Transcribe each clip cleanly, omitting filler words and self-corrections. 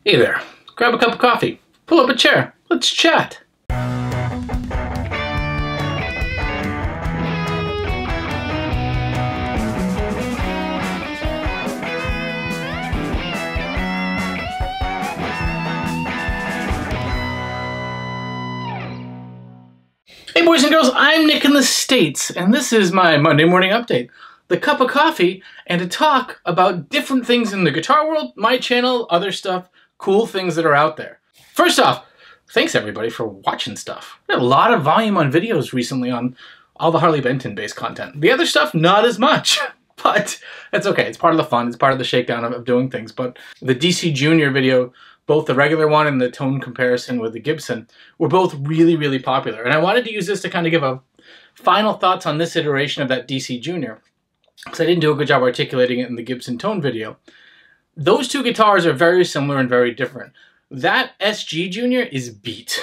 Hey there, grab a cup of coffee, pull up a chair, let's chat. Hey boys and girls, I'm Nick in the States, and this is my Monday morning update. The cup of coffee, and to talk about different things in the guitar world, my channel, other stuff, cool things that are out there. First off, thanks everybody for watching stuff. We had a lot of volume on videos recently on all the Harley Benton based content. The other stuff, not as much, but that's okay. It's part of the fun. It's part of the shakedown of doing things. But the DC Junior video, both the regular one and the tone comparison with the Gibson, were both really, really popular. And I wanted to use this to kind of give a final thoughts on this iteration of that DC Junior, because I didn't do a good job articulating it in the Gibson tone video. Those two guitars are very similar and very different. That SG Junior is beat.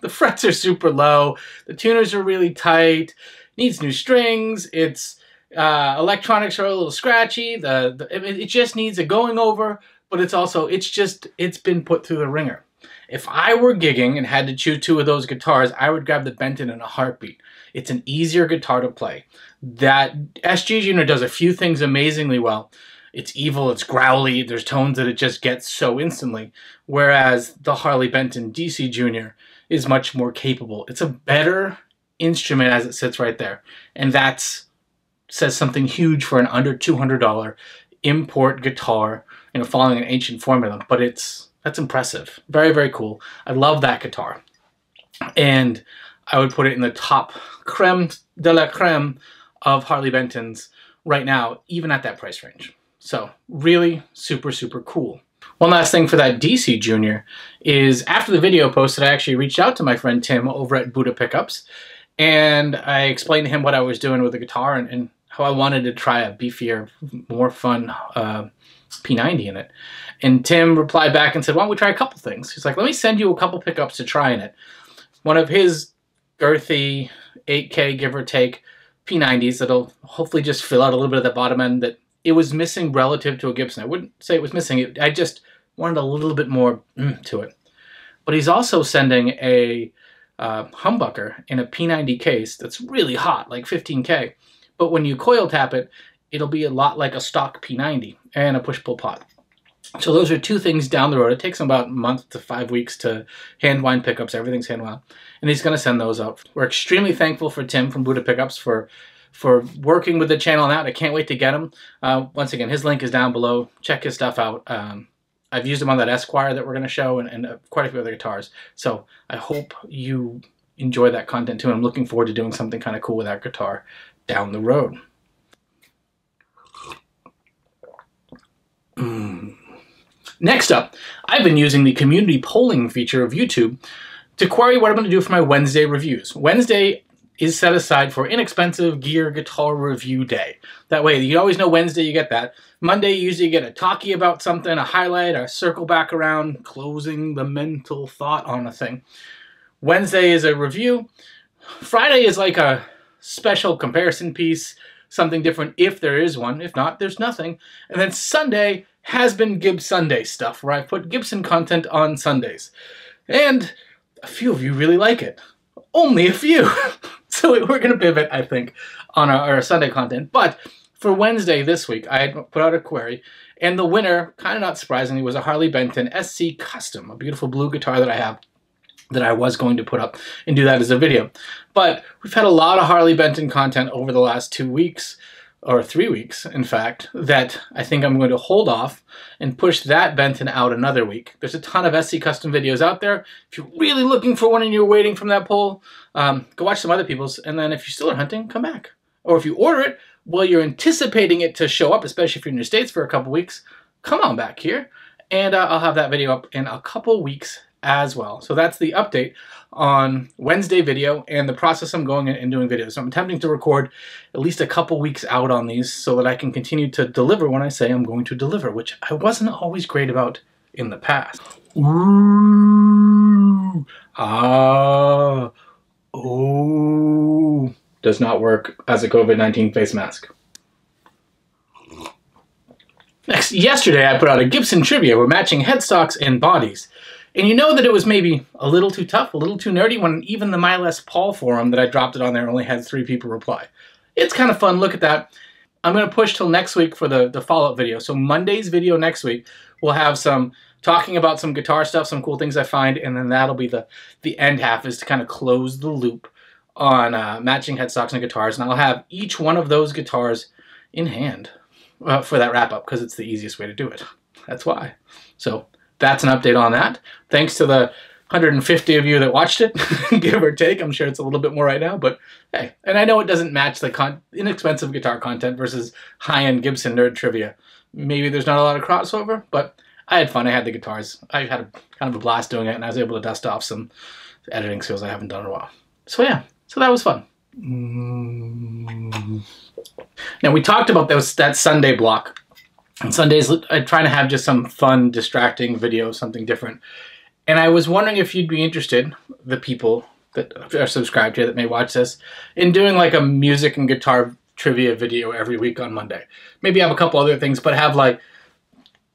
The frets are super low, the tuners are really tight, needs new strings, it's electronics are a little scratchy, it just needs a going over, but it's been put through the ringer. If I were gigging and had to choose two of those guitars, I would grab the Benton in a heartbeat. It's an easier guitar to play. That SG Junior does a few things amazingly well. It's evil, it's growly, there's tones that it just gets so instantly, whereas the Harley Benton DC Junior is much more capable. It's a better instrument as it sits right there, and that says something huge for an under $200 import guitar, you know, following an ancient formula, but that's impressive. Very, very cool. I love that guitar, and I would put it in the top creme de la creme of Harley Bentons right now, even at that price range. So really super, super cool. One last thing for that DC Junior is after the video posted, I actually reached out to my friend Tim over at Buddha Pickups, and I explained to him what I was doing with the guitar and how I wanted to try a beefier, more fun P90 in it. And Tim replied back and said, why don't we try a couple things? He's like, let me send you a couple pickups to try in it. One of his girthy 8K, give or take, P90s that'll hopefully just fill out a little bit of the bottom end that it was missing relative to a Gibson. I wouldn't say it was missing. I just wanted a little bit more to it. But he's also sending a humbucker in a P90 case that's really hot, like 15K. But when you coil tap it, it'll be a lot like a stock P90 and a push-pull pot. So those are two things down the road. It takes about a month to 5 weeks to hand wind pickups. Everything's hand wound. And he's going to send those out. We're extremely thankful for Tim from Buddha Pickups for working with the channel on that. I can't wait to get him. Once again, his link is down below. Check his stuff out. I've used him on that Esquire that we're going to show and quite a few other guitars. So I hope you enjoy that content too. And I'm looking forward to doing something kind of cool with that guitar down the road. Next up, I've been using the community polling feature of YouTube to query what I'm going to do for my Wednesday reviews. Wednesday is set aside for inexpensive gear guitar review day. That way, you always know Wednesday you get that. Monday, you usually get a talkie about something, a highlight, a circle back around, closing the mental thought on a thing. Wednesday is a review. Friday is like a special comparison piece, something different if there is one. If not, there's nothing. And then Sunday has been Gib Sunday stuff, where I put Gibson content on Sundays. And a few of you really like it. Only a few. So we're going to pivot, I think, on our Sunday content. But for Wednesday this week, I had put out a query, and the winner, kind of not surprisingly, was a Harley Benton SC Custom, a beautiful blue guitar that I have that I was going to put up and do that as a video. But we've had a lot of Harley Benton content over the last 2 weeks, or 3 weeks, in fact, that I think I'm going to hold off and push that Benton out another week. There's a ton of SC Custom videos out there. If you're really looking for one and you're waiting from that poll, go watch some other people's, and then if you're still hunting, come back. Or if you order it while you're anticipating it to show up, especially if you're in the States for a couple weeks, come on back here, and I'll have that video up in a couple weeks as well. So that's the update on Wednesday video and the process I'm going and doing videos. So I'm attempting to record at least a couple weeks out on these so that I can continue to deliver when I say I'm going to deliver, which I wasn't always great about in the past. Ooh, ah, oh, does not work as a COVID-19 face mask. Next, yesterday I put out a Gibson Trivia with matching headstocks and bodies. And you know that it was maybe a little too tough, a little too nerdy, when even the My Les Paul forum that I dropped it on there only had 3 people reply. It's kind of fun. Look at that. I'm going to push till next week for the follow-up video. So Monday's video next week, we'll have some talking about some guitar stuff, some cool things I find, and then that'll be the end half, is to kind of close the loop on matching headstocks and guitars. And I'll have each one of those guitars in hand for that wrap-up, because it's the easiest way to do it. That's why. So that's an update on that. Thanks to the 150 of you that watched it, give or take. I'm sure it's a little bit more right now, but hey. And I know it doesn't match the inexpensive guitar content versus high-end Gibson nerd trivia. Maybe there's not a lot of crossover, but I had fun. I had the guitars. I had kind of a blast doing it, and I was able to dust off some editing skills I haven't done in a while. So yeah, so that was fun. Now, we talked about that Sunday block. On Sundays, I try to have just some fun, distracting video, something different. And I was wondering if you'd be interested, the people that are subscribed here that may watch this, in doing like a music and guitar trivia video every week on Monday. Maybe have a couple other things, but have like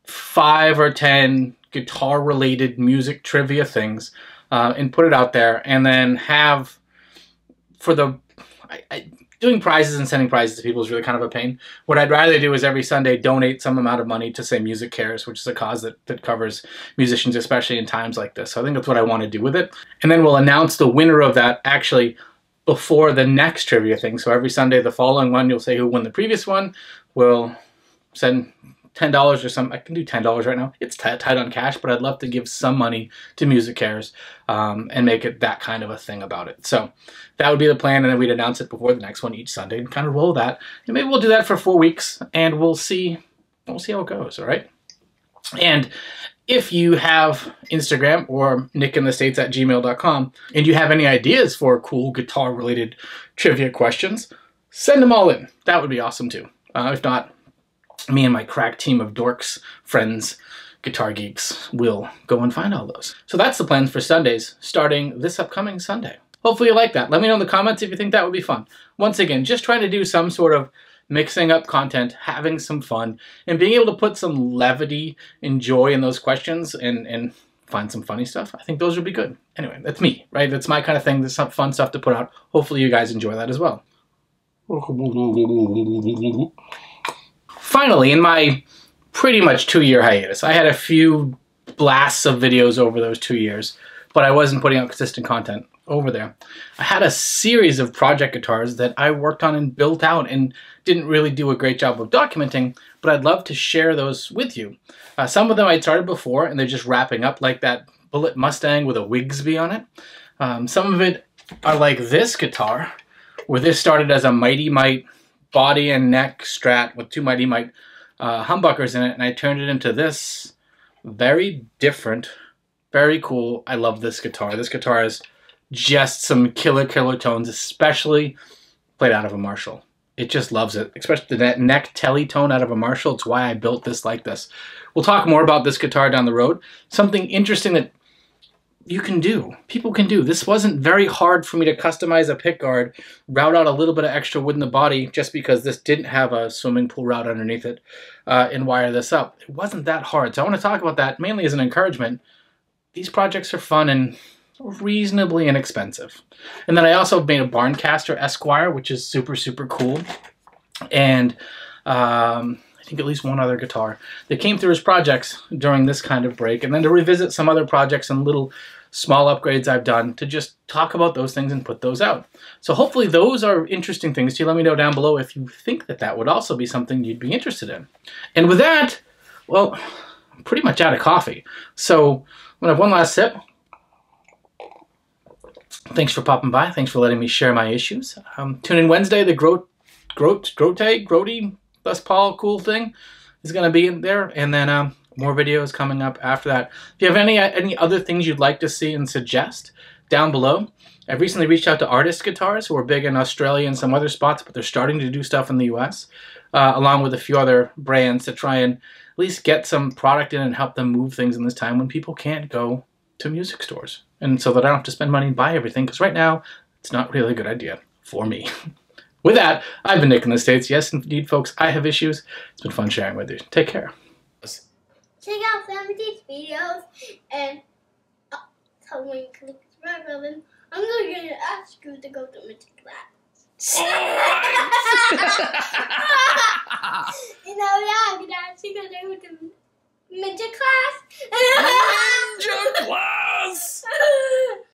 5 or 10 guitar-related music trivia things and put it out there. And then have, for the... doing prizes and sending prizes to people is really kind of a pain. What I'd rather do is every Sunday donate some amount of money to, say, Music Cares, which is a cause that covers musicians, especially in times like this. So I think that's what I want to do with it. And then we'll announce the winner of that actually before the next trivia thing. So every Sunday, the following one, you'll say who won the previous one. We'll send $10 or something. I can do $10 right now. It's tight on cash, but I'd love to give some money to Music Cares and make it that kind of a thing about it. So that would be the plan, and then we'd announce it before the next one each Sunday and kind of roll that. And maybe we'll do that for 4 weeks, and we'll see how it goes, all right? And if you have Instagram or nickinthestates@gmail.com and you have any ideas for cool guitar-related trivia questions, send them all in. That would be awesome too. If not, me and my crack team of dorks, friends, guitar geeks, will go and find all those. So that's the plans for Sundays, starting this upcoming Sunday. Hopefully you like that. Let me know in the comments if you think that would be fun. Once again, just trying to do some sort of mixing up content, having some fun, and being able to put some levity and joy in those questions and find some funny stuff. I think those would be good. Anyway, that's me, right? That's my kind of thing. There's some fun stuff to put out. Hopefully you guys enjoy that as well. Finally, in my pretty much 2-year hiatus, I had a few blasts of videos over those 2 years, but I wasn't putting out consistent content over there. I had a series of project guitars that I worked on and built out and didn't really do a great job of documenting, but I'd love to share those with you. Some of them I'd started before, and they're just wrapping up, like that Bullet Mustang with a Wigsby on it. Some of it are like this guitar, where this started as a Mighty Mite body and neck Strat with 2 Mighty Mite humbuckers in it, and I turned it into this. Very different, very cool. I love this guitar. This guitar is just some killer tones, especially played out of a Marshall. It just loves it, especially that neck telly tone out of a Marshall. It's why I built this like this. We'll talk more about this guitar down the road. Something interesting that you can do, people can do. This wasn't very hard for me to customize a pickguard, route out a little bit of extra wood in the body just because this didn't have a swimming pool route underneath it, and wire this up. It wasn't that hard. So I want to talk about that mainly as an encouragement. These projects are fun and reasonably inexpensive. And then I also made a Barncaster Esquire, which is super cool. And I think at least one other guitar that came through as projects during this kind of break, and then to revisit some other projects and little small upgrades I've done to just talk about those things and put those out. So hopefully those are interesting things to you. Let me know down below if you think that that would also be something you'd be interested in. And with that, well, I'm pretty much out of coffee. So I'm gonna have one last sip. Thanks for popping by. Thanks for letting me share my issues. Tune in Wednesday, the Grote Les Paul cool thing is going to be in there, and then more videos coming up after that. If you have any other things you'd like to see and suggest, down below. I've recently reached out to Artist Guitars, who are big in Australia and some other spots, but they're starting to do stuff in the US, along with a few other brands to try and at least get some product in and help them move things in this time when people can't go to music stores. And so that I don't have to spend money and buy everything, because right now, it's not really a good idea for me. With that, I've been Nick in the States. Yes, indeed, folks, I have issues. It's been fun sharing with you. Take care. Check out some of these videos, and so when you click subscribe button, I'm going to ask you to go to magic class. You know, yeah, I'm going to ask you to go to magic class. Ninja class!